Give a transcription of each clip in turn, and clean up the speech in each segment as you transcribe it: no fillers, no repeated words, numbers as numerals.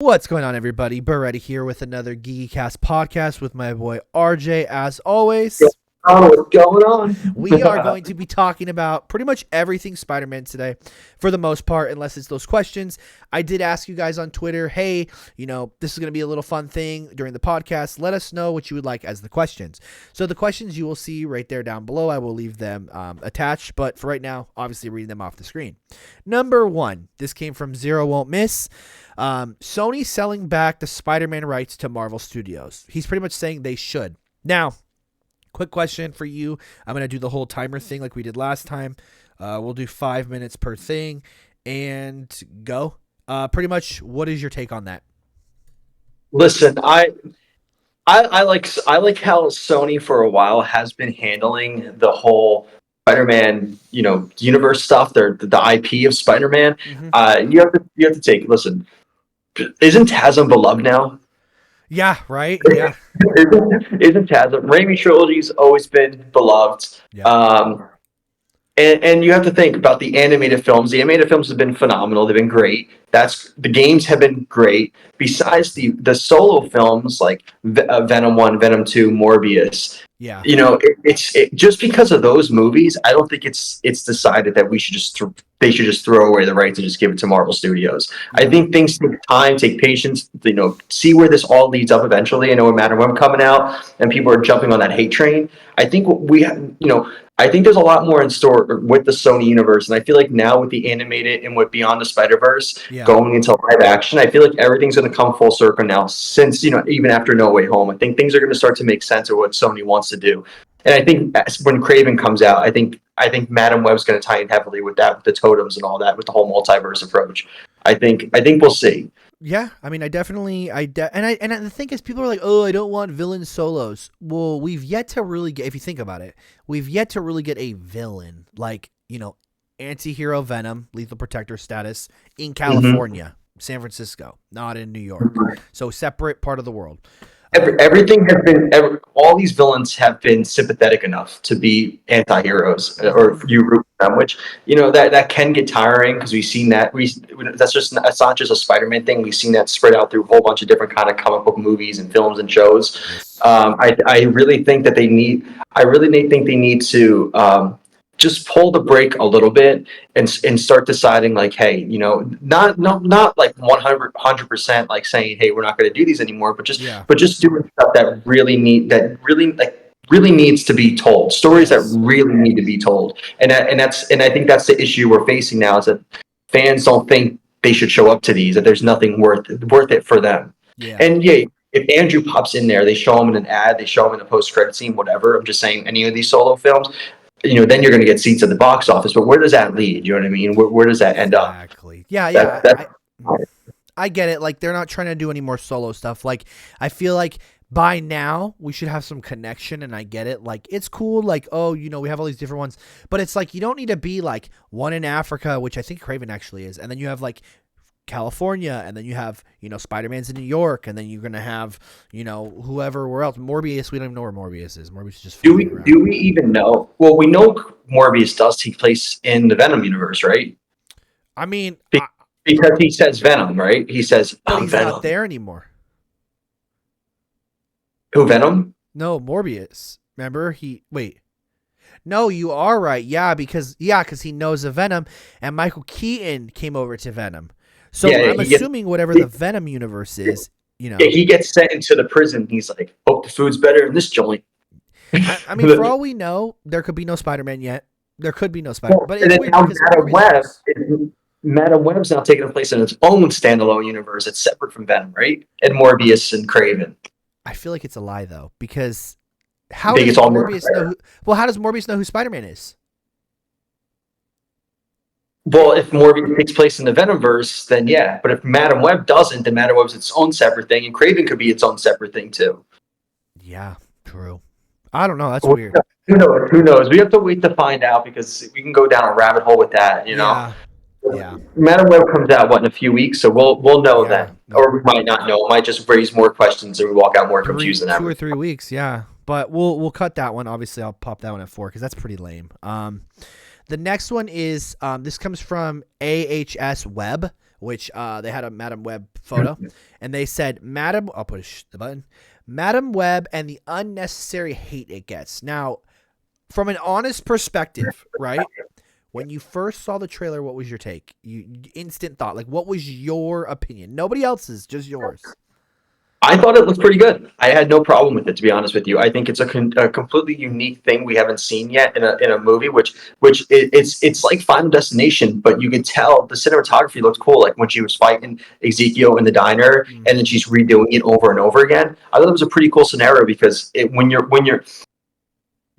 What's going on, everybody? Beretti here with another GeekyCast podcast with my boy RJ. As always, Oh, what's going on? we are going to be talking about pretty much everything Spider-Man today, for the most part, unless it's those questions. I did ask you guys on Twitter, hey, this is going to be a little fun thing during the podcast. Let us know what you would like as the questions. So the questions you will see right there down below. I will leave them attached, but for right now, obviously reading them off the screen. Number one, this came from Zero Won't Miss. Sony selling back the Spider-Man rights to Marvel Studios. He's pretty much saying they should. Now, quick question for you. I'm going to do the whole timer thing like we did last time. We'll do 5 minutes per thing and go. Pretty much, what is your take on that? Listen, I like how Sony for a while has been handling the whole Spider-Man, universe stuff. The IP of Spider-Man. Mm-hmm. You have to take. Listen, isn't Tasm beloved now? Yeah, right? Yeah. Isn't Tasm? Raimi trilogy's always been beloved. Yeah. And you have to think about the animated films. The animated films have been phenomenal. They've been great. The games have been great. Besides the solo films like Venom 1, Venom 2, Morbius. Yeah. It's just because of those movies. I don't think it's decided that they should just throw away the rights and just give it to Marvel Studios. Yeah. I think things take time, take patience. See where this all leads up eventually. I know Matter when coming out and people are jumping on that hate train. I think I think there's a lot more in store with the Sony universe, and I feel like now with the animated and with Beyond the Spider-Verse going into live action, I feel like everything's going to come full circle now. Since even after No Way Home, I think things are going to start to make sense of what Sony wants to do. And I think when Craven comes out, I think Madam Web's going to tie in heavily with that, with the totems and all that, with the whole multiverse approach. I think we'll see. Yeah, I mean, and the thing is, people are like, "Oh, I don't want villain solos." Well, we've yet to really get, if you think about it, we've yet to really get a villain like anti-hero Venom, lethal protector status in California, San Francisco, not in New York, so separate part of the world. Everything has been. All these villains have been sympathetic enough to be anti-heroes, or you root for them, which that can get tiring because we've seen that. It's not just a Spider-Man thing. We've seen that spread out through a whole bunch of different kind of comic book movies and films and shows. I really think that they need. I really think they need to. Just pull the brake a little bit and start deciding like, hey, not like 100% like saying, hey, we're not going to do these anymore, but just doing stuff that really needs to be told, stories that really need to be told, and I think that's the issue we're facing now, is that fans don't think they should show up to these, that there's nothing worth it for them. And if Andrew pops in there, they show him in an ad, they show him in a post-credit scene, whatever. I'm just saying, any of these solo films, then you're going to get seats at the box office. But where does that lead? You know what I mean? Where does that end up? Exactly. Yeah. I get it. Like, they're not trying to do any more solo stuff. Like, I feel like by now we should have some connection, and I get it. Like, it's cool. Like, we have all these different ones, but it's like you don't need to be like one in Africa, which I think Craven actually is, and then you have like California, and then you have Spider-Man's in New York, and then you're gonna have whoever else. Morbius, we don't even know where Morbius is. Morbius is just do we even know? Well, we know Morbius does take place in the Venom universe, right? I mean, because he says Venom, right? He says, but he's Venom. Not there anymore. Who, Venom? No, Morbius. Remember, No, you are right. Yeah, because he knows of Venom, and Michael Keaton came over to Venom. So I'm assuming whatever the Venom universe is, Yeah, he gets sent into the prison. He's like, hope the food's better in this joint. I mean, for all we know, there could be no Spider-Man yet. There could be no Spider-Man. But it's weird because Madam Web's now taking place in its own standalone universe. It's separate from Venom, right? And Morbius and Craven. I feel like it's a lie, though, because how does Morbius know who Spider-Man is? Well, if Morbius takes place in the Venomverse, then yeah. But if Madam Web doesn't, then Madam Web's its own separate thing, and Craven could be its own separate thing too. Yeah, true. I don't know. That's weird. Who knows? We have to wait to find out, because we can go down a rabbit hole with that. Yeah. Madam Web comes out in a few weeks, so we'll know then, or we might not know. It might just raise more questions, and we walk out more confused than ever. 2 or 3 weeks, yeah. But we'll cut that one. Obviously, I'll pop that one at 4 because that's pretty lame. The next one is this comes from AHS Web, which they had a Madam Web photo, and they said, Madam, I'll push the button, Madam Web and the unnecessary hate it gets. Now, from an honest perspective, right? When you first saw the trailer, what was your take? You instant thought, like, what was your opinion? Nobody else's, just yours. I thought it looked pretty good. I had no problem with it, to be honest with you. I think it's a completely unique thing we haven't seen yet in a movie, it's like Final Destination, but you could tell the cinematography looked cool. Like when she was fighting Ezekiel in the diner, and then she's redoing it over and over again. I thought it was a pretty cool scenario because when you're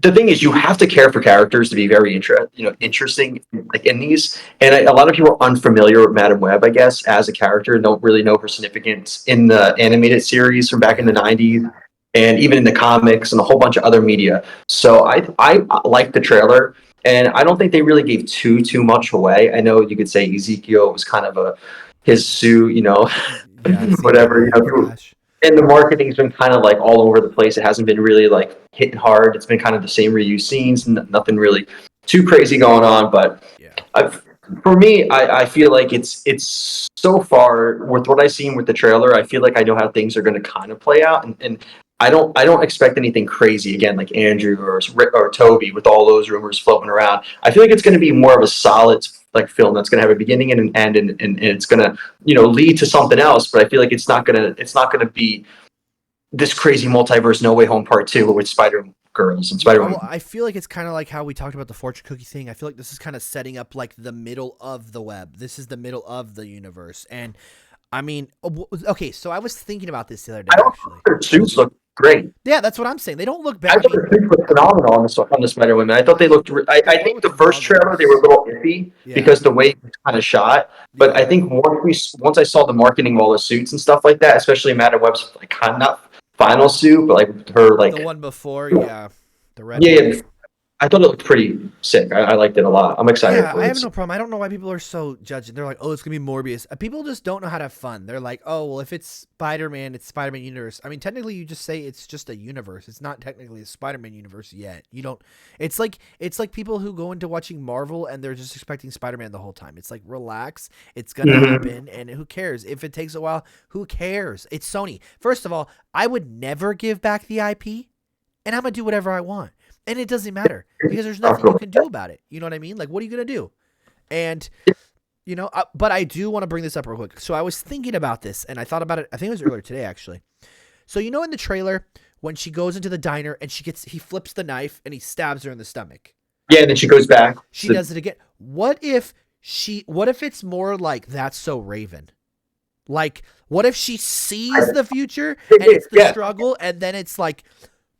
the thing is, you have to care for characters to be very interesting, like in these. And a lot of people are unfamiliar with Madam Web, I guess, as a character, and don't really know her significance in the animated series from back in the '90s, and even in the comics and a whole bunch of other media. So I like the trailer, and I don't think they really gave too much away. I know you could say Ezekiel was kind of his suit, whatever. And the marketing's been kind of like all over the place. It hasn't been really like hitting hard. It's been kind of the same reused scenes, nothing really too crazy going on. But for me, I feel like it's so far with what I've seen with the trailer. I feel like I know how things are going to kind of play out, and I don't expect anything crazy again, like Andrew or Toby with all those rumors floating around. I feel like it's going to be more of a solid like film that's going to have a beginning and an end, and it's going to lead to something else. But I feel like it's not going to be this crazy multiverse No Way Home Part 2 with Spider Girls and Spider-Man. Well, I feel like it's kind of like how we talked about the fortune cookie thing. I feel like this is kind of setting up like the middle of the web. This is the middle of the universe, and I mean, okay. So I was thinking about this the other day. Their suits look great. Yeah, that's what I'm saying. They don't look bad. I thought the suits were phenomenal on the Spider-Woman. I thought they looked. I think the first trailer they were a little iffy because the way it was kind of shot. But I think once I saw the marketing of all the suits and stuff like that, especially Madam Web's like kind of not final suit, but like her like the one before, the red. Yeah. I thought it looked pretty sick. I liked it a lot. I'm excited. Yeah, I have no problem. I don't know why people are so judging. They're like, oh, it's going to be Morbius. People just don't know how to have fun. They're like, oh, well, if it's Spider-Man, it's Spider-Man universe. I mean, technically, you just say it's just a universe. It's not technically a Spider-Man universe yet. You don't. It's like people who go into watching Marvel and they're just expecting Spider-Man the whole time. It's like, relax. It's going to happen, and who cares? If it takes a while, who cares? It's Sony. First of all, I would never give back the IP, and I'm going to do whatever I want. And it doesn't matter because there's nothing you can do about it. You know what I mean? Like, what are you going to do? And, but I do want to bring this up real quick. So I was thinking about this, and I thought about it. I think it was earlier today, actually. So, in the trailer, when she goes into the diner and he flips the knife and he stabs her in the stomach. Yeah, and then she goes back. She does it again. What if it's more like That's So Raven? Like, what if she sees the future and it's the struggle, and then it's like,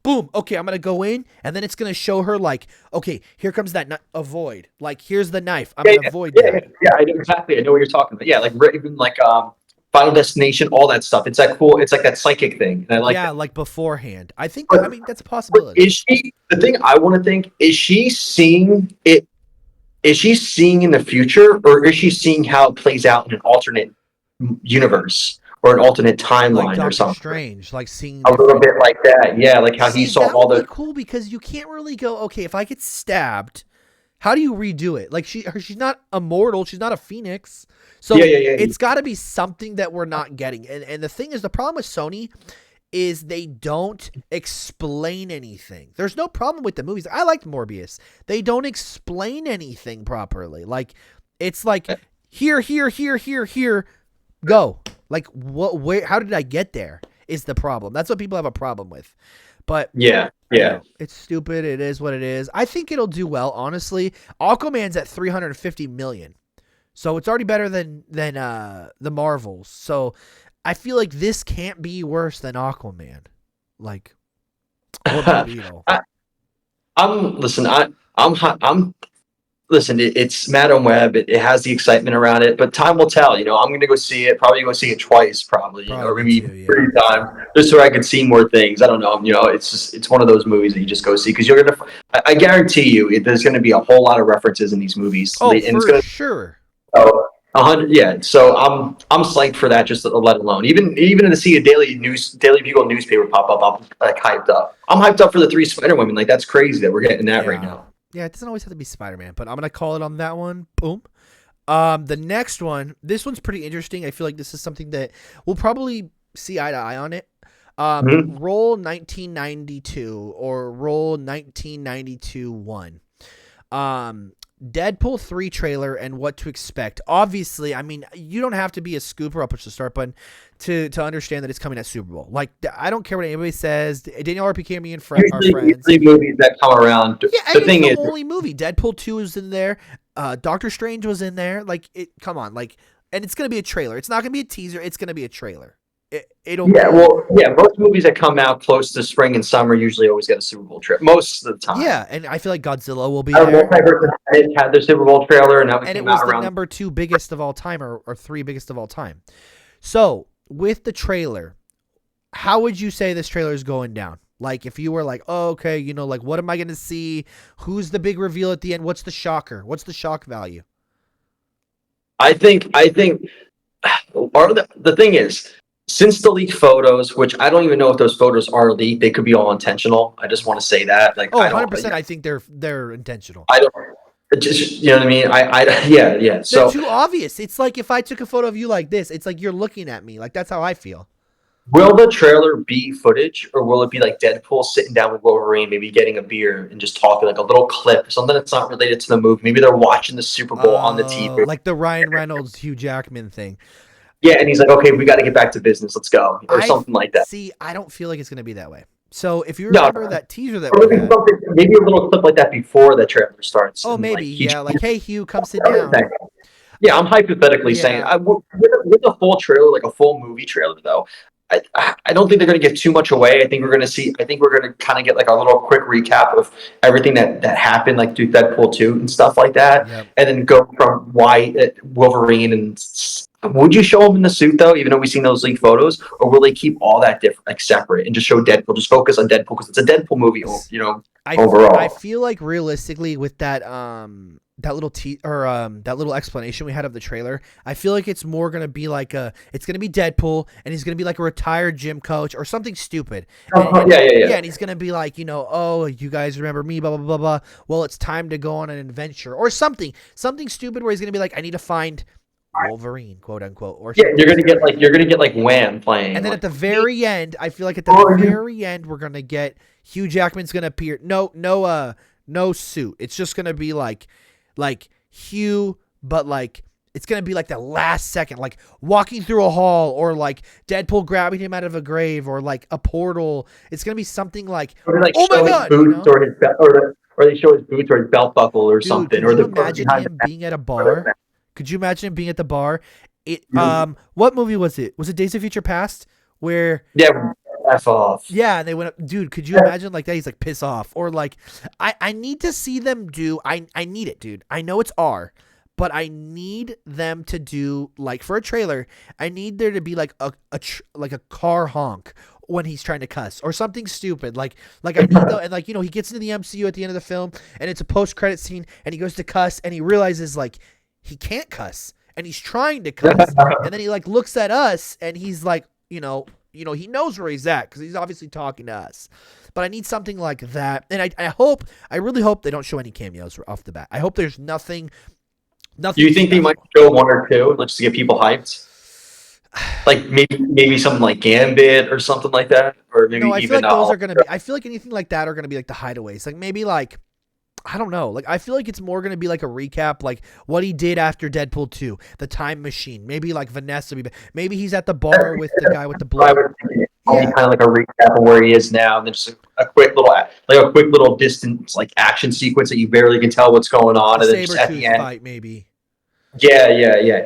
boom, okay, I'm going to go in, and then it's going to show her, like, okay, here comes that avoid. Like, here's the knife. I'm going to avoid that. Yeah, I know exactly. I know what you're talking about. Yeah, like Raven, like Final Destination, all that stuff. It's that cool. It's like that psychic thing. And I like that. Like beforehand. I think, that's a possibility. Is she, the thing I want to think, is she seeing it? Is she seeing in the future, or is she seeing how it plays out in an alternate universe? Or an alternate timeline like or something. Strange, like seeing a little bit like that, yeah. Like how he saw all the cool because you can't really go. Okay, if I get stabbed, how do you redo it? Like she's not immortal. She's not a phoenix. So it's got to be something that we're not getting. And the thing is, the problem with Sony is they don't explain anything. There's no problem with the movies. I liked Morbius. They don't explain anything properly. Like it's like here, go. Like what? Where? How did I get there? Is the problem? That's what people have a problem with. But yeah, it's stupid. It is what it is. I think it'll do well. Honestly, Aquaman's at 350 million, so it's already better than the Marvels. So I feel like this can't be worse than Aquaman. Like, Listen, it's Madam Web. It has the excitement around it, but time will tell. I'm going to go see it. Probably go see it twice, probably. Or maybe 3 times, just so I could see more things. I don't know. It's one of those movies that you just go see because you're gonna. I guarantee you, there's going to be a whole lot of references in these movies. Oh, for sure. Oh, 100. Yeah. So I'm psyched for that. Just let alone even to see a Daily Bugle newspaper pop up, I'm like hyped up. I'm hyped up for the 3 Spider-Women. Like that's crazy that we're getting that right now. Yeah, it doesn't always have to be Spider-Man, but I'm going to call it on that one. Boom. The next one, this one's pretty interesting. I feel like this is something that we'll probably see eye to eye on it. Roll 1992 or roll 1992-1. Deadpool 3 trailer and what to expect. Obviously, I mean, you don't have to be a scooper. I'll push the start button to understand that it's coming at Super Bowl. Like, I don't care what anybody says. Daniel RPK and me and our friends. Usually movies that come around. Yeah, the thing is, the only movie. Deadpool 2 is in there. Doctor Strange was in there. Like, come on, like, and it's gonna be a trailer. It's not gonna be a teaser. It's gonna be a trailer. Most movies that come out close to spring and summer usually always get a Super Bowl trip most of the time. Yeah, and I feel like Godzilla will be there. It had the Super Bowl trailer, and it was the number 2 biggest of all time, or 3 biggest of all time. So with the trailer, how would you say this trailer is going down? Like, if you were like, oh, okay, you know, like, what am I going to see? Who's the big reveal at the end? What's the shocker? What's the shock value? I think the thing is, since the leaked photos, which I don't even know if those photos are leaked, they could be all intentional. I just want to say that. Like, 100%. I think they're intentional. I don't. Just, you know what I mean? Yeah. So they're too obvious. It's like if I took a photo of you like this, it's like you're looking at me. Like, that's how I feel. Will the trailer be footage, or will it be like Deadpool sitting down with Wolverine, maybe getting a beer and just talking, like a little clip, something that's not related to the movie? Maybe they're watching the Super Bowl on the TV, like the Ryan Reynolds, Hugh Jackman thing. Yeah, and he's like, okay, we got to get back to business. Let's go. Or something like that. See, I don't feel like it's going to be that way. So if you remember that teaser that we had. Maybe a little clip like that before the trailer starts. Oh, maybe. Like, hey, Hugh, come sit down. Yeah, I'm hypothetically saying, with a full trailer, like a full movie trailer, though, I don't think they're going to give too much away. I think we're going to kind of get like a little quick recap of everything that happened, like through Deadpool 2 and stuff like that. Yep. And then go from why Wolverine and... Would you show him in the suit, though, even though we've seen those leaked photos? Or will they keep all that different, like separate, and just show Deadpool? Just focus on Deadpool because it's a Deadpool movie, you know, overall. I feel like realistically with that that little explanation we had of the trailer, I feel like it's more going to be like it's going to be Deadpool, and he's going to be like a retired gym coach or something stupid. Yeah, and he's going to be like, you know, oh, you guys remember me, blah, blah, blah, blah. Well, it's time to go on an adventure or something stupid where he's going to be like, I need to find Wolverine, quote unquote, or you're gonna get like Wham playing, and then at the very end, I feel like at the very end we're gonna get Hugh Jackman's gonna appear. No suit. It's just gonna be like Hugh, but like it's gonna be like the last second, like walking through a hall, or like Deadpool grabbing him out of a grave, or like a portal. It's gonna be something like, oh my god, boots, or they show his boots or his belt buckle or something. Or imagine him being at a bar. Could you imagine him being at the bar? What movie was it? Was it Days of Future Past? Where F off. Yeah, they went up. Dude, could you imagine like that? He's like, piss off. Or like, I need to see them do. I need it, dude. I know it's R, but I need them to do, like, for a trailer, I need there to be like a car honk when he's trying to cuss or something stupid. Like I need and like, you know, he gets into the MCU at the end of the film and it's a post-credit scene and he goes to cuss and he realizes like he can't cuss and he's trying to cuss and then he like looks at us and he's like, you know, he knows where he's at because he's obviously talking to us. But I need something like that. And I really hope they don't show any cameos off the bat. I hope there's nothing. Do you think they might show one or two, just to get people hyped? Like maybe something like Gambit or something like that, or maybe I feel like those are gonna be. I feel like anything like that are gonna be like the hideaways. Like maybe like, I don't know. Like I feel like it's more gonna be like a recap, like what he did after Deadpool 2, the time machine. Maybe like Vanessa. Maybe he's at the bar with the guy with the blood. Kind of like a recap of where he is now, and then just a quick little distance like action sequence that you barely can tell what's going on, and then just at the end, fight maybe. Yeah.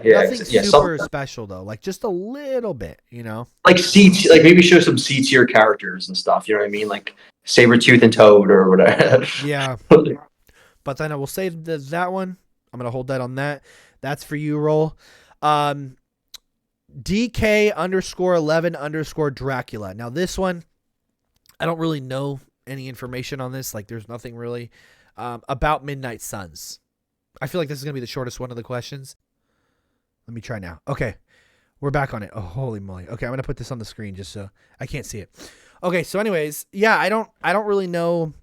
Nothing super special though, like just a little bit, you know. Like maybe show some C-tier characters and stuff. You know what I mean, like Sabretooth and Toad or whatever. Yeah. But then I will save that one. I'm gonna hold that on that. That's for you, Roll. DK_11_Dracula. Now this one, I don't really know any information on this. Like there's nothing really about Midnight Suns. I feel like this is going to be the shortest one of the questions. Let me try now. Okay. We're back on it. Oh, holy moly. Okay, I'm going to put this on the screen just so I can't see it. Okay, so anyways, yeah, I don't really know.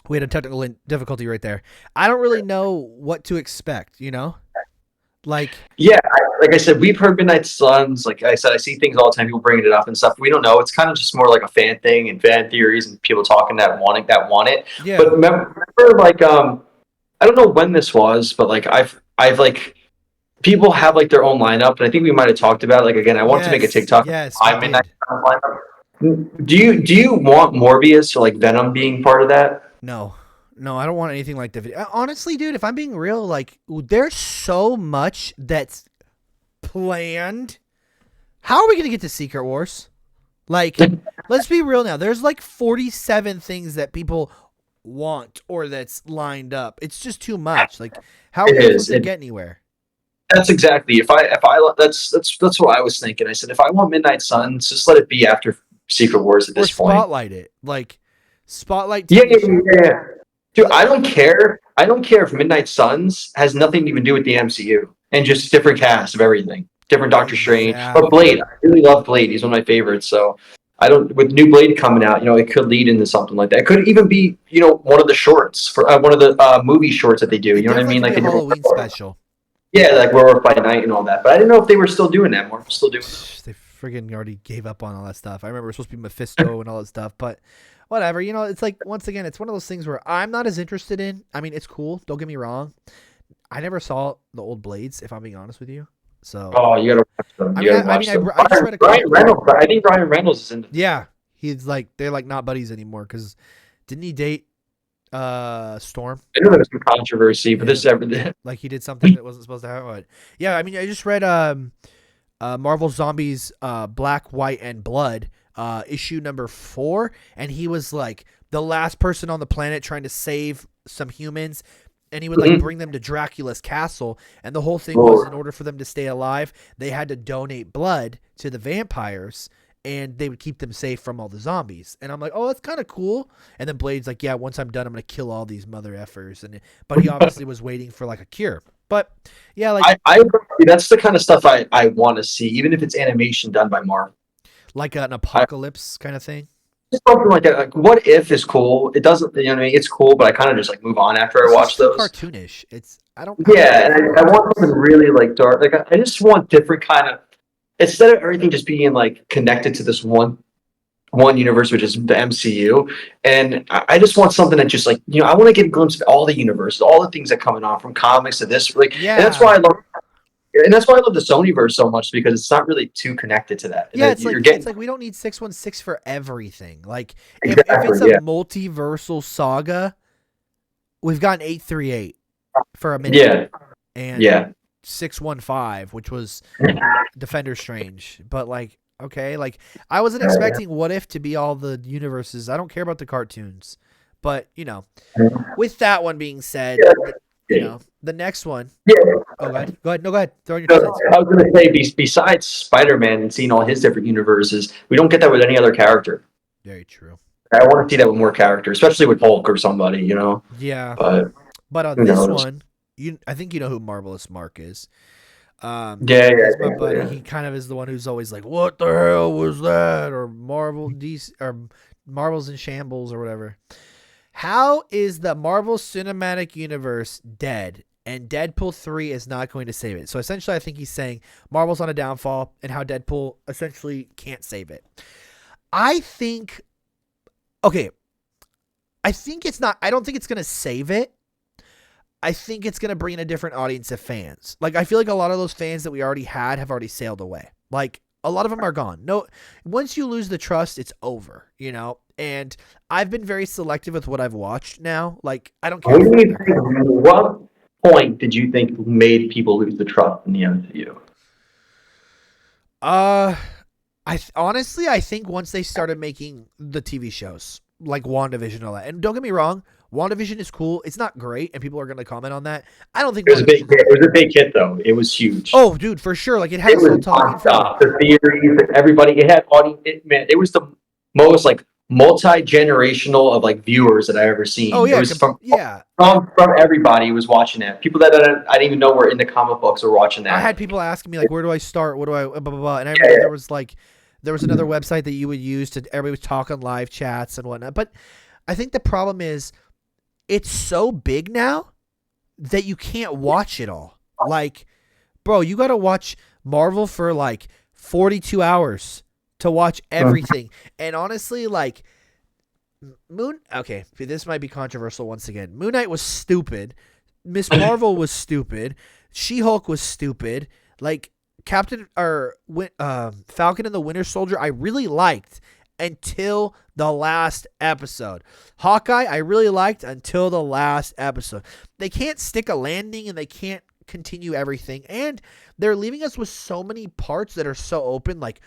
We had a technical difficulty right there. I don't really know what to expect, you know? Like, Yeah, like I said, we've heard Midnight Suns. Like I said, I see things all the time. People bringing it up and stuff. We don't know. It's kind of just more like a fan thing and fan theories and people talking that want it. But yeah, remember, like I don't know when this was, but like I've like people have like their own lineup, and I think we might have talked about it. Like again, I wanted to make a TikTok. yes, we My Midnight did. Suns lineup. Do you want Morbius or like Venom being part of that? No, no, I don't want anything like the video. Honestly, dude, if I'm being real, like, there's so much that's planned. How are we gonna get to Secret Wars? Like, let's be real now. There's like 47 things that people want or that's lined up. It's just too much. Like, how are we supposed to get anywhere? That's exactly if I that's what I was thinking. I said if I want Midnight Suns, just let it be after Secret Wars at Or this point. spotlight it. Like, spotlight Yeah, TV show. yeah. Dude, I don't care. I don't care if Midnight Suns has nothing to even do with the MCU and just different cast of everything. Different Doctor Strange. But Exactly. Blade, I really love Blade. He's one of my favorites. So I don't with new Blade coming out, it could lead into something like that. It could even be, one of the shorts for one of the movie shorts that they do. It You know what I definitely mean? could Like be they a do. Halloween special. Yeah, like Werewolf by Night and all that. But I didn't know if they were still doing that. More still doing that. They friggin' already gave up on all that stuff. I remember it was supposed to be Mephisto and all that stuff, but whatever. It's like, once again, it's one of those things where I'm not as interested in. I mean, it's cool. Don't get me wrong. I never saw the old Blades, if I'm being honest with you. So, Oh, you gotta watch them. I You mean, gotta watch them. I just read a Ryan comic. Reynolds. I think Ryan Reynolds is in. Yeah, he's like, they're like not buddies anymore because didn't he date Storm? I know there's some controversy, but Yeah. this is everything. Like he did something that wasn't supposed to happen. But yeah, I mean, I just read Marvel Zombies Black, White, and Blood issue number 4, and he was like the last person on the planet trying to save some humans, and he would like bring them to Dracula's castle, and the whole thing was in order for them to stay alive, they had to donate blood to the vampires, and they would keep them safe from all the zombies. And I'm like, oh, that's kind of cool. And then Blade's like, yeah, once I'm done, I'm gonna kill all these mother effers. But he obviously was waiting for like a cure. But yeah, like I that's the kind of stuff I want to see, even if it's animation done by Marvel. like an apocalypse kind of thing. Just something like that. Like, what if is cool? It doesn't, you know what I mean? It's cool, but I kind of just like move on after I It's watch just too those. cartoonish. I don't. Yeah, and I want something really like dark. Like I just want different kind of instead of everything just being like connected to this one universe, which is the MCU. And I just want something that just like I want to get a glimpse of all the universes, all the things that coming on from comics to this. Like, Yeah. and that's why I love. And that's why I love the Sonyverse so much because it's not really too connected to that. Yeah, it's like we don't need 616 for everything. Like if exactly, it's a multiversal saga, we've gotten 838 for a minute. Yeah. And 615, which was Defender Strange. But like, okay, like I wasn't expecting What If to be all the universes. I don't care about the cartoons. But, with that one being said, the next one. Yeah. Oh, go ahead. No, go ahead. Throw in your So, 2 cents. I was going to say, besides Spider-Man and seeing all his different universes, we don't get that with any other character. Very true. I want to see that with more characters, especially with Hulk or somebody, Yeah. But on who this knows? one, I think you know who Marvelous Mark is. Yeah. He's my buddy. He kind of is the one who's always like, "What the hell was that?" or Marvel's in shambles or whatever. How is the Marvel Cinematic Universe dead? And Deadpool 3 is not going to save it. So essentially, I think he's saying Marvel's on a downfall and how Deadpool essentially can't save it. I think it's not. I don't think it's going to save it. I think it's going to bring in a different audience of fans. Like, I feel like a lot of those fans that we already had have already sailed away. Like, a lot of them are gone. No, once you lose the trust, it's over, And I've been very selective with what I've watched now. Like, I don't care. What point did you think made people lose the trust in the MCU? Honestly, I think once they started making the TV shows, like WandaVision and all that. And don't get me wrong, WandaVision is cool. It's not great, and people are going to comment on that. I don't think it was a big hit. It was a big hit, though. It was huge. Oh, dude, for sure. Like, it had us all talking. The theories, everybody. It had audience. It was the most like multi-generational of like viewers that I ever seen. Oh yeah, it was from everybody was watching that. People that I didn't even know were into comic books were watching that. I had people asking me like, where do I start? What do I blah blah blah? And I remember there was another website that you would use to everybody was talking live chats and whatnot. But I think the problem is it's so big now that you can't watch it all. Like bro, you got to watch Marvel for like 42 hours to watch everything. And honestly, like, okay, this might be controversial once again. Moon Knight was stupid. Miss Marvel was stupid. She-Hulk was stupid. Like, Falcon and the Winter Soldier, I really liked until the last episode. Hawkeye, I really liked until the last episode. They can't stick a landing and they can't continue everything. And they're leaving us with so many parts that are so open, like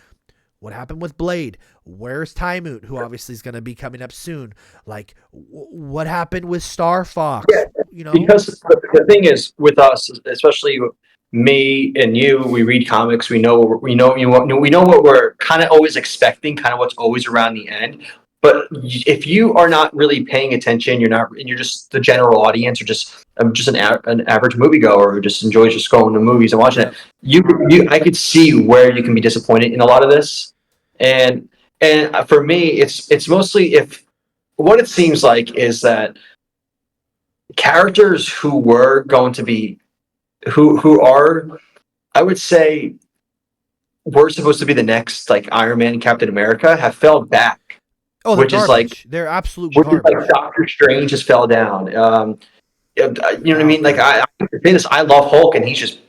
what happened with Blade? Where's Timoot, who obviously is going to be coming up soon? Like, what happened with Star Fox? Yeah, you know, because the thing is with us, especially me and you, we read comics. We know what we're kind of always expecting, kind of what's always around the end. But if you are not really paying attention, you're just the general audience, or just an average moviegoer who just enjoys just going to movies and watching it. I could see where you can be disappointed in a lot of this, and for me, it's mostly if what it seems like is that characters who were going to be who are, I would say, were supposed to be the next like Iron Man and Captain America have fell back. Oh, they're garbage. They're absolute garbage. Like Doctor Strange just fell down. You know what I mean? Like I love Hulk, and he's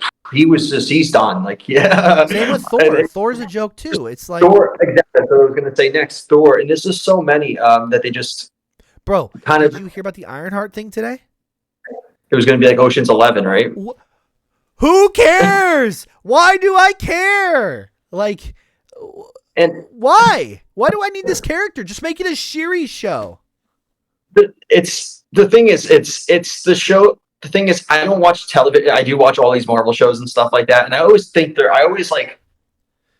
done. Like, yeah. Same with Thor. Thor's a joke too. It's like Thor. Exactly. That's what I was gonna say next. Thor, and there's just so many that they just. Bro, did you hear about the Ironheart thing today? It was gonna be like Ocean's 11, right? Who cares? Why do I care? Like, and why? Why do I need this character? Just make it a Shiri show. The thing is, it's the show. The thing is, I don't watch television. I do watch all these Marvel shows and stuff like that, and I always like,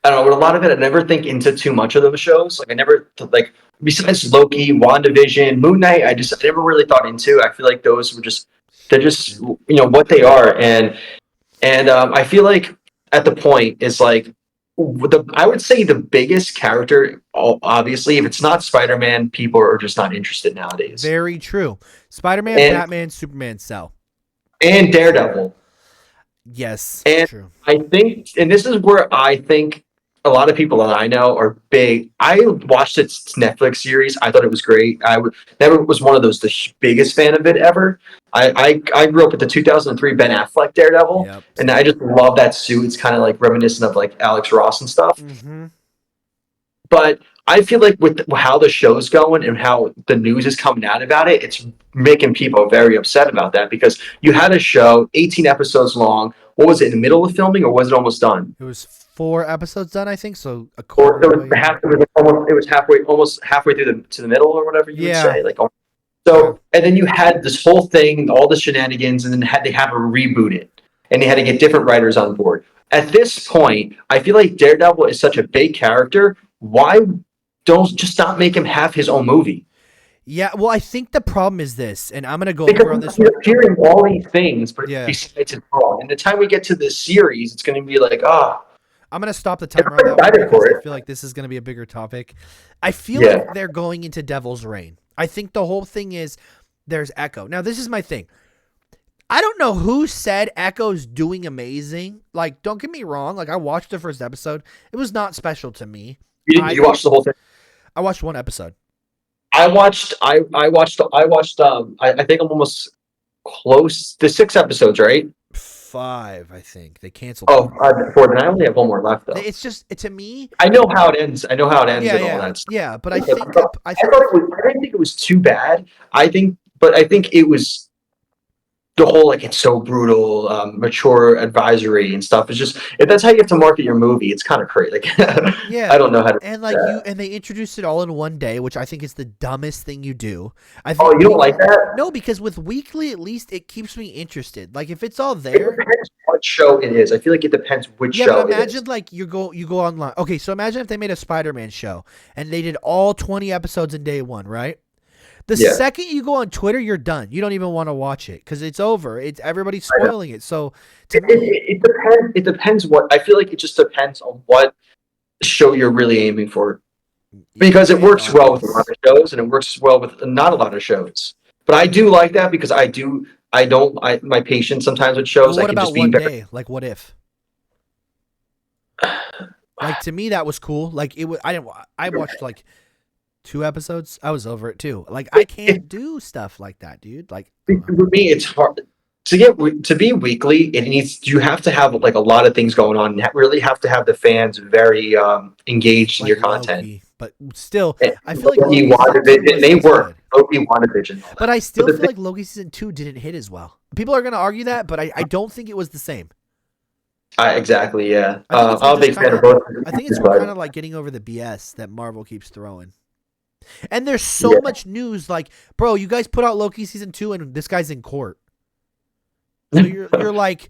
I don't know, with a lot of it, I never think into too much of those shows. Like, I never, like, besides Loki, WandaVision, Moon Knight, I never really thought into. I feel like those were they're just, what they are. And I feel like at the point is like, I would say the biggest character, obviously, if it's not Spider-Man, people are just not interested nowadays. Very true. Spider-Man, Batman, Superman sell. And Daredevil. Yes, and true. I think, and this is where I think a lot of people that I know are big. I watched its Netflix series. I thought it was great. I never was one of the biggest fan of it ever. I grew up with the 2003 Ben Affleck Daredevil, and I just love that suit. It's kind of like reminiscent of like Alex Ross and stuff. Mm-hmm. But I feel like with how the show's going and how the news is coming out about it, it's making people very upset about that, because you had a show 18 episodes long. What was it, in the middle of filming, or was it almost done? It was 4 episodes done, I think. So a quarter. Or it was almost halfway through to the middle, or whatever you would say. Like, so, and then you had this whole thing, all the shenanigans, and then they had to reboot it, and they had to get different writers on board. At this point, I feel like Daredevil is such a big character. Why don't just not make him have his own movie? Yeah, well, I think the problem is this, and I'm going to go over on this. You're hearing all these things, but besides it's wrong. And the time we get to this series, it's going to be like, I'm going to stop the timer on that one, because I feel like this is going to be a bigger topic. I feel like they're going into Devil's Reign. I think the whole thing is there's Echo. Now, this is my thing. I don't know who said Echo's doing amazing. Like, don't get me wrong. Like, I watched the first episode. It was not special to me. Did you watch the whole thing? I watched one episode. I think I'm almost close to 6 episodes, right? 5, I think. They canceled. Oh, 4. Then I only have one more left, though. It's just, to me, I know how it ends. And all that stuff. Yeah, but I think I didn't think it was too bad. I think it was the whole, like, it's so brutal, mature advisory and stuff. It's just, if that's how you have to market your movie, it's kind of crazy. Like, I don't know how to. And like and they introduced it all in one day, which I think is the dumbest thing you do. I think you don't like that? No, because with weekly, at least it keeps me interested. Like, if it's all there. It depends what show it is. I feel like it depends which show. Yeah, but imagine like you go online. Okay, so imagine if they made a Spider-Man show and they did all 20 episodes in day 1, right? The second you go on Twitter, you're done. You don't even want to watch it because it's over. Everybody's spoiling it. So it depends. It depends what. I feel like it just depends on what show you're really aiming for, because it works well with a lot of shows and it works well with not a lot of shows. But I do like that, because my patience sometimes with shows. But what about one day? Like, what if? Like, to me, that was cool. Like, it was. I watched like 2 episodes. I was over it too. Like, I can't do stuff like that, dude. Like, For me, it's hard to be weekly. It needs you have to have like a lot of things going on. You really have to have the fans very engaged in like your content. Loki, but still, And I feel like Loki, Loki season 2 WandaVision, was they as work. good. Loki, WandaVision, all But that. I still the feel thing, like Loki season 2 didn't hit as well. People are gonna argue that, but I don't think it was the same. exactly, yeah. I think it's we're I'm a just big fan kind of of. both. I think it's we're kind of like getting over the BS that Marvel keeps throwing. And there's so Yeah. much news. Like, bro, you guys put out Loki season 2, and this guy's in court. So you're like,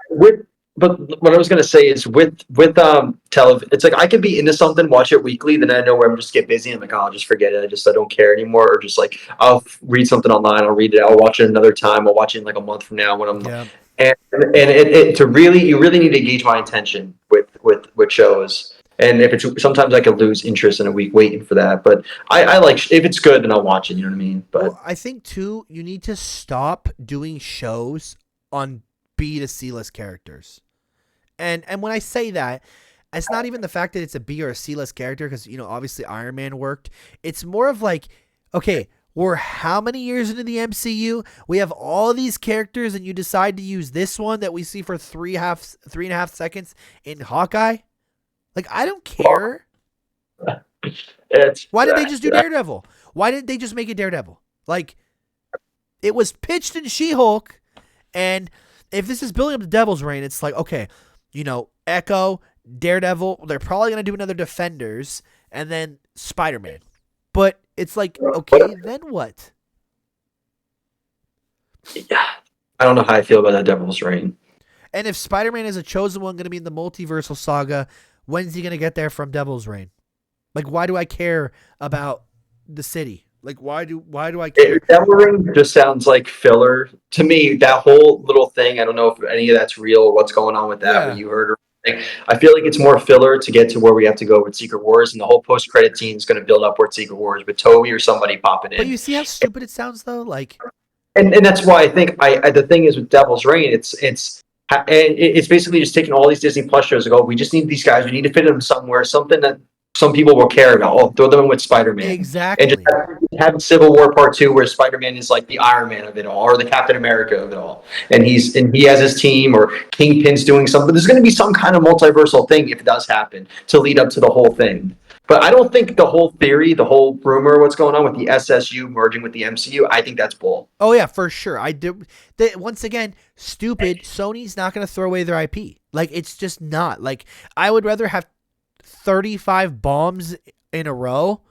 with but what I was gonna say is with television, it's like I could be into something, watch it weekly, then I know where I'm just get busy. I'm like, oh, I'll just forget it. I don't care anymore. Or just like I'll read something online, I'll read it, I'll watch it another time, I'll watch it in like a month from now when I'm yeah. and it to really you really need to gauge my attention with shows. And if it's sometimes I could lose interest in a week waiting for that. But I like if it's good then I'll watch it, you know what I mean? But Well, I think too, you need to stop doing shows on B to C list characters. And when I say that, it's not even the fact that it's a B or a C list character, because obviously Iron Man worked. It's more of like, okay, we're how many years into the MCU? We have all these characters, and you decide to use this one that we see for 3.5 seconds in Hawkeye. Like, I don't care. Why did they just do Daredevil? Why didn't they just make it Daredevil? Like, it was pitched in She-Hulk, and if this is building up the Devil's Reign, it's like, okay, Echo, Daredevil, they're probably going to do another Defenders, and then Spider-Man. But it's like, okay, then what? yeah, I don't know how I feel about that Devil's Reign. And if Spider-Man is a chosen one going to be in the multiversal saga, when's he going to get there from Devil's Reign? Like, why do I care about the city? Like, why do I care? Devil's Reign just sounds like filler to me. That whole little thing, I don't know if any of that's real or what's going on with that. Yeah. What you heard or anything. I feel like it's more filler to get to where we have to go with Secret Wars, and the whole post-credit scene is going to build up with Secret Wars with Toby or somebody popping in. But you see how stupid it sounds, though. Like, and that's why I think the thing is with Devil's Reign, it's basically just taking all these Disney Plus shows and go, we just need these guys, we need to fit them somewhere, something that some people will care about. Oh, throw them in with Spider-Man. exactly. And just have Civil War Part 2 where Spider-Man is like the Iron Man of it all, or the Captain America of it all. And he has his team, or Kingpin's doing something. There's going to be some kind of multiversal thing if it does happen to lead up to the whole thing. But I don't think the whole theory, the whole rumor, what's going on with the SSU merging with the MCU, I think that's bull. Oh, yeah, for sure. I do. Once again, stupid. Sony's not going to throw away their IP. Like, it's just not. Like, I would rather have 35 bombs in a row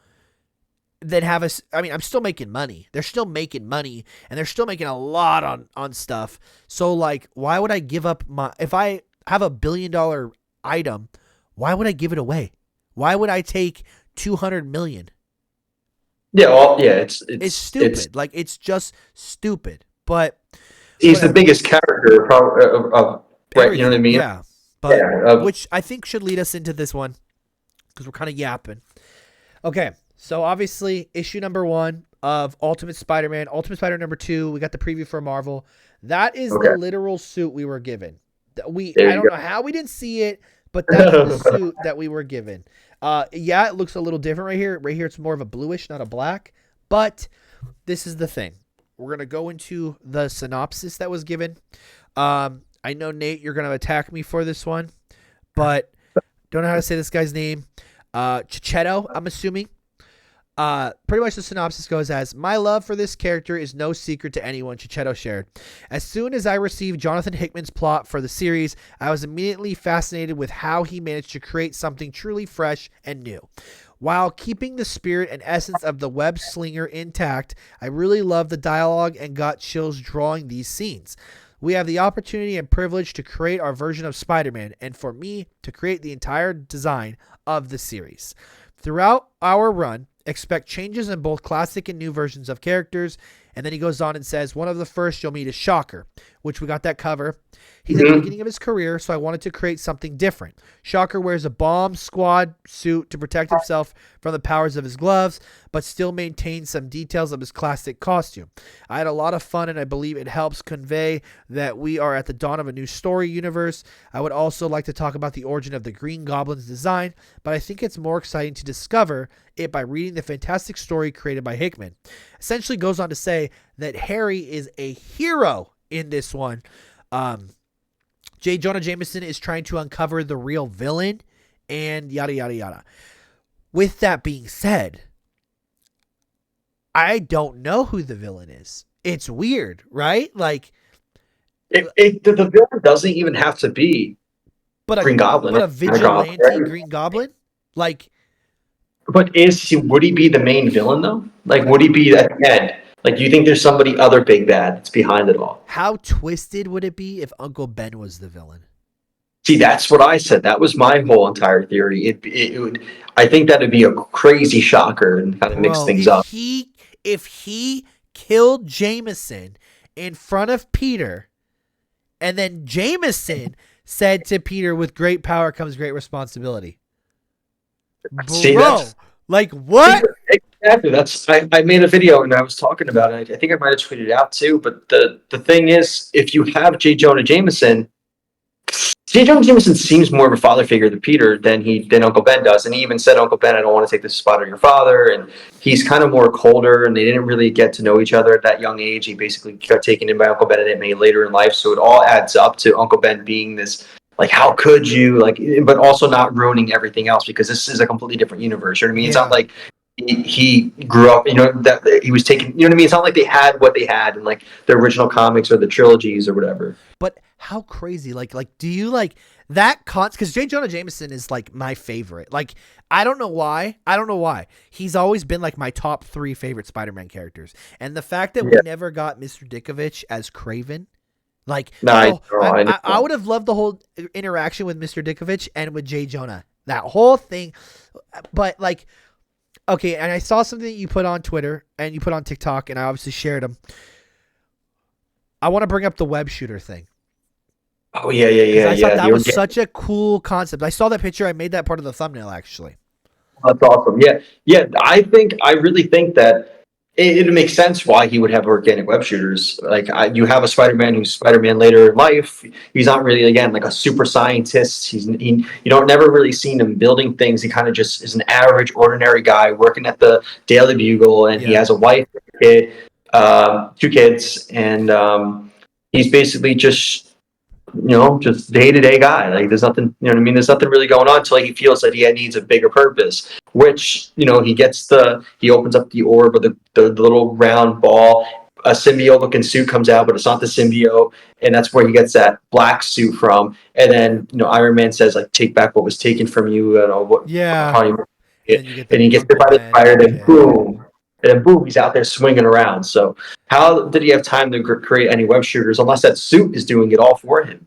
than have a. I mean, I'm still making money. They're still making money, and they're still making a lot on stuff. So, like, why would I give up if I have $1 billion item, why would I give it away? Why would I take 200 million? Yeah, well, yeah, it's stupid. Like, it's just stupid. But he's the biggest character, of right? You know what I mean? Yeah. But yeah, which I think should lead us into this one, because we're kind of yapping. Okay, so obviously issue number 1 of Ultimate Spider-Man, Ultimate Spider-Man number 2. We got the preview for Marvel. That is the literal suit we were given. I don't know how we didn't see it, but that's the suit that we were given. Yeah, it looks a little different right here. Right here, it's more of a bluish, not a black. But this is the thing. We're gonna go into the synopsis that was given. I know, Nate, you're gonna attack me for this one, but don't know how to say this guy's name. Chichetto, I'm assuming. Pretty much the synopsis goes as, my love for this character is no secret to anyone, Chichetto shared. As soon as I received Jonathan Hickman's plot for the series, I was immediately fascinated with how he managed to create something truly fresh and new. While keeping the spirit and essence of the web slinger intact, I really loved the dialogue and got chills drawing these scenes. We have the opportunity and privilege to create our version of Spider-Man, and for me, to create the entire design of the series. Throughout our run, Expect changes in both classic and new versions of characters. And then he goes on and says, one of the first you'll meet is Shocker, which we got that cover. He's at the beginning of his career, so I wanted to create something different. Shocker wears a bomb squad suit to protect himself from the powers of his gloves, but still maintains some details of his classic costume. I had a lot of fun, and I believe it helps convey that we are at the dawn of a new story universe. I would also like to talk about the origin of the Green Goblin's design, but I think it's more exciting to discover it by reading the fantastic story created by Hickman. Essentially goes on to say that Harry is a hero in this one. J. Jonah Jameson is trying to uncover the real villain and yada, yada, yada. With that being said, I don't know who the villain is. It's weird, right? Like, the villain doesn't even have to be Green Goblin. But a vigilante Green Goblin? Like, but would he be the main villain though? Like, would he be at the end? Like, do you think there's somebody other big bad that's behind it all? How twisted would it be if Uncle Ben was the villain? See, that's what I said. That was my whole entire theory. It would. I think that'd be a crazy shocker and kind of mix things up. If he killed Jameson in front of Peter, and then Jameson said to Peter, "With great power comes great responsibility." Bro, like what? Exactly. I made a video and I was talking about it. I think I might have tweeted it out too. But the thing is, if you have J. Jonah Jameson seems more of a father figure to Peter than Uncle Ben does. And he even said, "Uncle Ben, I don't want to take this spot of your father." And he's kind of more colder, and they didn't really get to know each other at that young age. He basically got taken in by Uncle Ben and made later in life. So it all adds up to Uncle Ben being this, like, how could you, like, but also not ruining everything else, because this is a completely different universe. You know what I mean? Yeah. It's not like he grew up, that he was taking, you know what I mean? It's not like they had what they had in like the original comics or the trilogies or whatever. But how crazy, like, do you like that because J. Jonah Jameson is like my favorite. Like, I don't know why. He's always been like my top 3 favorite Spider-Man characters. And the fact that we never got Mr. Dickovich as Kraven, like, I would have loved the whole interaction with Mr. Dickovich and with J. Jonah, that whole thing. But like, okay, and I saw something that you put on Twitter and you put on TikTok, and I obviously shared them. I want to bring up the web shooter thing. Oh, yeah. I thought that was such a cool concept. I saw that picture. I made that part of the thumbnail, actually. That's awesome. Yeah. I really think that it makes sense why he would have organic web shooters. Like, you have a Spider-Man who's Spider-Man later in life. He's not really, again, like a super scientist. You don't never really seen him building things. He kind of just is an average, ordinary guy working at the Daily Bugle, and he has a wife, a kid, 2 kids, and he's basically just day-to-day guy. Like, there's nothing, you know what I mean? There's nothing really going on until he feels that he needs a bigger purpose, which, he opens up the orb of the little round ball. A symbiote looking suit comes out, but it's not the symbiote. And that's where he gets that black suit from. And then, Iron Man says, like, take back what was taken from you. And he gets hit by the fire, then boom. And then boom, he's out there swinging around. So how did he have time to create any web shooters unless that suit is doing it all for him?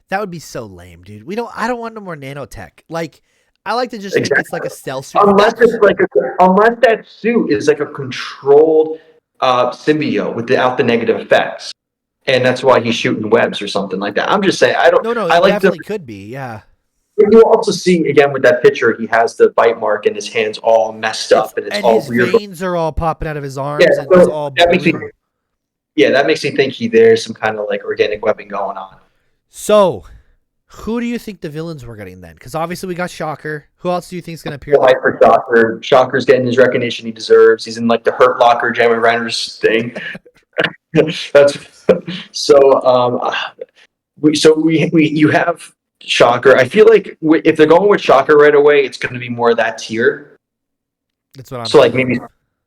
That would be so lame, dude. I don't want no more nanotech. Like, I like to just think it's like a stealth suit. Unless that suit is like a controlled symbiote without the negative effects, and that's why he's shooting webs or something like that. I'm just saying. No, it definitely could be. Yeah. You also see again with that picture, he has the bite mark and his hands all messed up, and all his weird. Veins are all popping out of his arms, and it's all that makes me think there's some kind of like organic webbing going on. So, who do you think the villains were getting then? Because obviously we got Shocker. Who else do you think is going to appear? For Shocker. Shocker's getting his recognition he deserves. He's in like the Hurt Locker, Jeremy Renner's thing. You have Shocker. I feel like if they're going with Shocker right away, it's going to be more of that tier. That's what I'm. So like maybe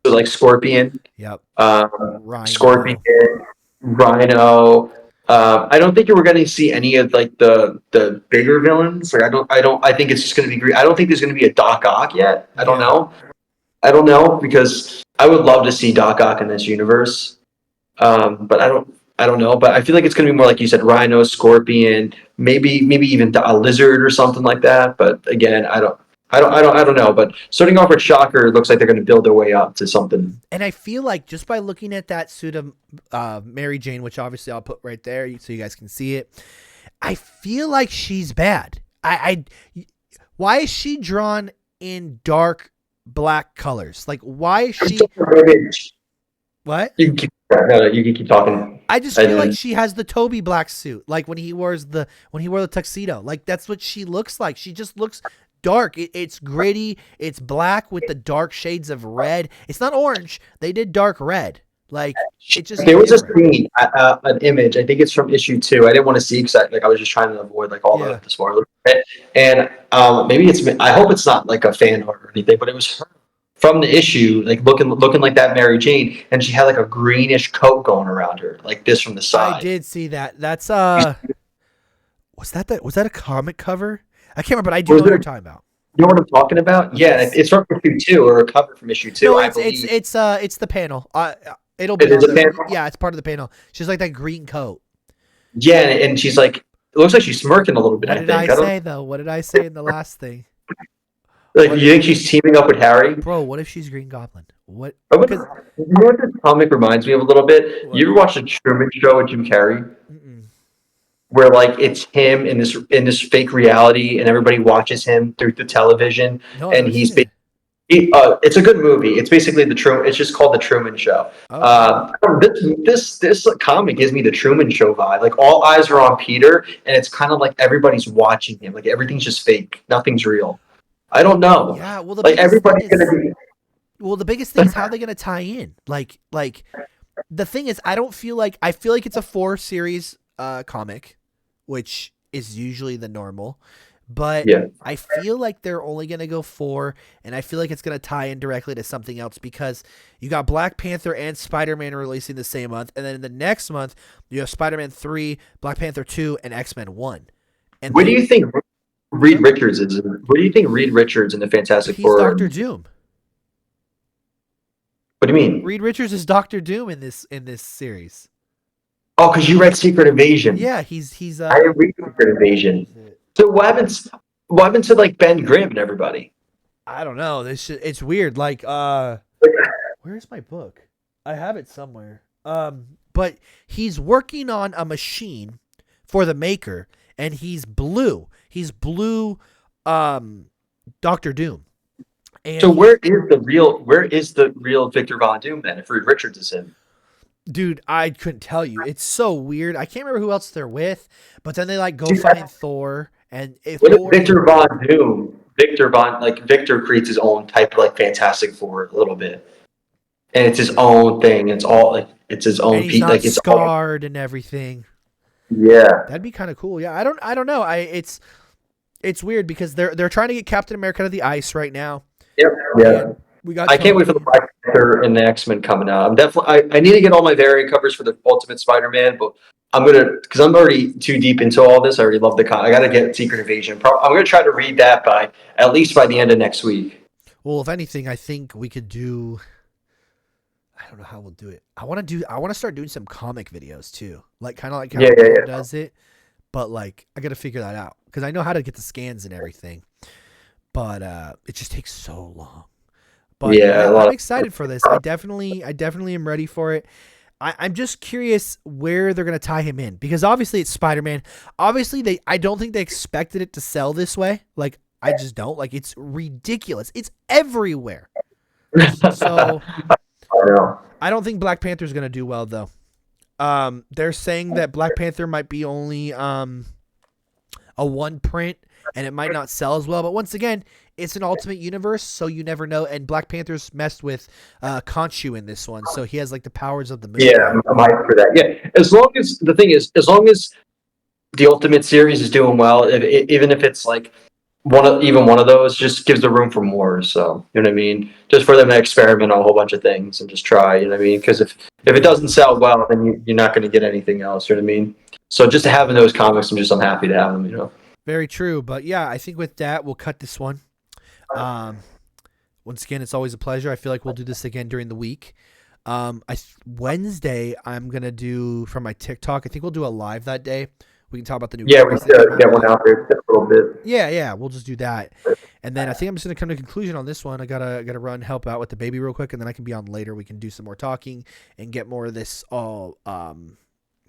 like Scorpion. Yep. Rhino. Scorpion, Rhino. I don't think we're going to see any of like the bigger villains. Like I think it's just going to be great. I don't think there's going to be a Doc Ock yet. I don't know because I would love to see Doc Ock in this universe. But I don't know. But I feel like it's going to be more like you said, Rhino, Scorpion, maybe even a lizard or something like that. But again, I don't know. But starting off with Shocker, it looks like they're going to build their way up to something. And I feel like just by looking at that suit of Mary Jane, which obviously I'll put right there so you guys can see it, I feel like she's bad. Why is she drawn in dark black colors? Like, why is she? What? You can keep talking. I just feel like she has the Toby black suit, like when he wore the tuxedo. Like that's what she looks like. She just looks dark. It's gritty. It's black with the dark shades of red. It's not orange. They did dark red. Like it just. There was a scene, an image. I think it's from issue 2. I didn't want to see because I was just trying to avoid like all the spoilers. And maybe it's. I hope it's not like a fan art or anything, but it was her from the issue, like looking like that Mary Jane, and she had like a greenish coat going around her, like this from the side. I did see that. That's was that a comic cover? I can't remember, but I do know what you're talking about. You know what I'm talking about? Yeah, it's from issue 2 or a cover from issue 2. No, I believe. It's the panel. It'll be on there. Yeah, it's part of the panel. She's like that green coat. Yeah, and she's like, it looks like she's smirking a little bit. What did I say though? What did I say in the last thing? Like, you think she's teaming up with Harry? Bro, what if she's Green Goblin? What? You know what this comic reminds me of a little bit? What? You ever watched the Truman Show with Jim Carrey? Mm-mm. Where like it's him in this fake reality, and everybody watches him through the television, and he's it's a good movie. It's basically it's just called the Truman Show. This comic gives me the Truman Show vibe. Like all eyes are on Peter, and it's kind of like everybody's watching him. Like everything's just fake. Nothing's real. I don't know. Yeah, well, like everybody's gonna be. Well, the biggest thing is how they're gonna tie in. Like the thing is, I feel like it's a 4-series comic, which is usually the normal. But I feel like they're only gonna go 4, and I feel like it's gonna tie in directly to something else because you got Black Panther and Spider-Man releasing the same month, and then in the next month you have Spider-Man 3, Black Panther 2, and X-Men 1. And what do you think? Reed Richards is. What do you think Reed Richards in the Fantastic Four? He's Doctor Doom. What do you mean? Reed Richards is Doctor Doom in this series. Oh, because you read Secret Invasion. Yeah, he's. I read Secret Invasion. So what happened to like Ben Grimm and everybody? I don't know. It's weird. Like, where's my book? I have it somewhere. But he's working on a machine for the Maker, and he's blue. He's blue, Doctor Doom. And so where is the real Victor Von Doom then? If Reed Richards is in, dude, I couldn't tell you. It's so weird. I can't remember who else they're with, but then they like go find Thor, and if Victor Von Doom, Victor creates his own type of like Fantastic Four a little bit, and it's his own thing. It's all like it's his own. And he's not scarred and everything. Yeah, that'd be kind of cool. Yeah, I don't know. It's weird because they're trying to get Captain America to the ice right now. Yep. Yeah. I can't wait for the Black Panther and the X-Men coming out. I'm definitely. I need to get all my variant covers for the Ultimate Spider-Man, but I'm because I'm already too deep into all this. I already love I got to get Secret Invasion. I'm gonna try to read that at least by the end of next week. Well, if anything, I think we could do. I don't know how we'll do it. I want to start doing some comic videos too, like kind of like how Marvel does it. But like, I got to figure that out because I know how to get the scans and everything. But it just takes so long. But yeah, I'm excited for this. I definitely am ready for it. I'm just curious where they're gonna tie him in because obviously it's Spider-Man. Obviously I don't think they expected it to sell this way. Like I just don't. Like it's ridiculous. It's everywhere. So I don't think Black Panther's gonna do well though. They're saying that Black Panther might be only a 1 print and it might not sell as well. But once again, it's an Ultimate Universe, so you never know. And Black Panther's messed with Khonshu in this one, so he has like the powers of the moon. Yeah, I'm hyped for that. Yeah, as long as as the Ultimate series is doing well, even if it's like one of those, just gives the room for more. So you know what I mean? Just for them to experiment on a whole bunch of things and just try. You know what I mean? Because if it doesn't sell well, then you're not going to get anything else. You know what I mean? So just having those comics, I'm happy to have them. You know. Very true, but yeah, I think with that we'll cut this one. Once again, it's always a pleasure. I feel like we'll do this again during the week. Wednesday, I'm gonna do from my TikTok. I think we'll do a live that day We can talk about the new. Yeah, we movies should that came get out. one out there just a little bit. Yeah, we'll just do that. And then I think I'm just gonna come to a conclusion on this one. I gotta run help out with the baby real quick, and then I can be on later. We can do some more talking and get more of this all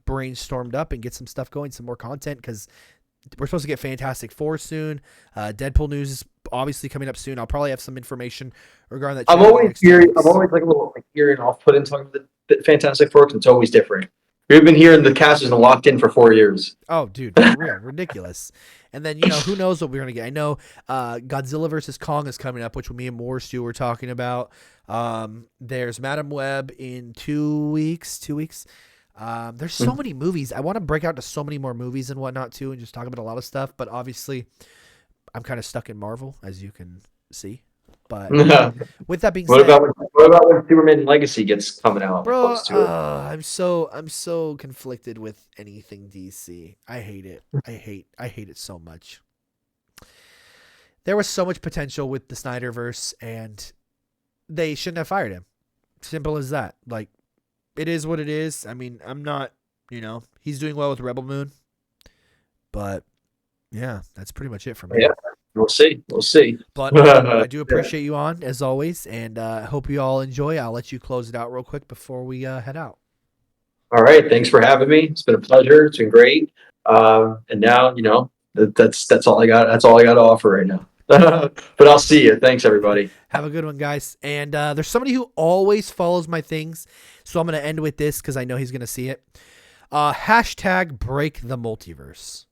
brainstormed up and get some stuff going, some more content, because we're supposed to get Fantastic Four soon. Deadpool news is obviously coming up soon. I'll probably have some information regarding that. I'm always like a little like hearing off put in talking about the Fantastic Four, 'cause it's always different. We've been hearing the cast has been locked in for 4 years. Oh, dude, for real, ridiculous. And then, who knows what we're gonna get. I know Godzilla versus Kong is coming up, which me and Moore Stu were talking about. There's Madam Web in 2 weeks. There's so many movies. I want to break out to so many more movies and whatnot too, and just talk about a lot of stuff. But obviously, I'm kind of stuck in Marvel, as you can see. But with that being said, what about when Superman Legacy gets coming out? bro, I'm so conflicted with anything DC. I hate it. I hate it so much. There was so much potential with the Snyderverse, and they shouldn't have fired him. Simple as that. Like, it is what it is. I mean, I'm not, he's doing well with Rebel Moon, but yeah, that's pretty much it for me. Yeah. We'll see. But I do appreciate you on, as always, and I hope you all enjoy. I'll let you close it out real quick before we head out. All right. Thanks for having me. It's been a pleasure. It's been great. And now, that's all I got. That's all I got to offer right now. But I'll see you. Thanks, everybody. Have a good one, guys. And there's somebody who always follows my things, so I'm going to end with this because I know he's going to see it. Hashtag break the multiverse.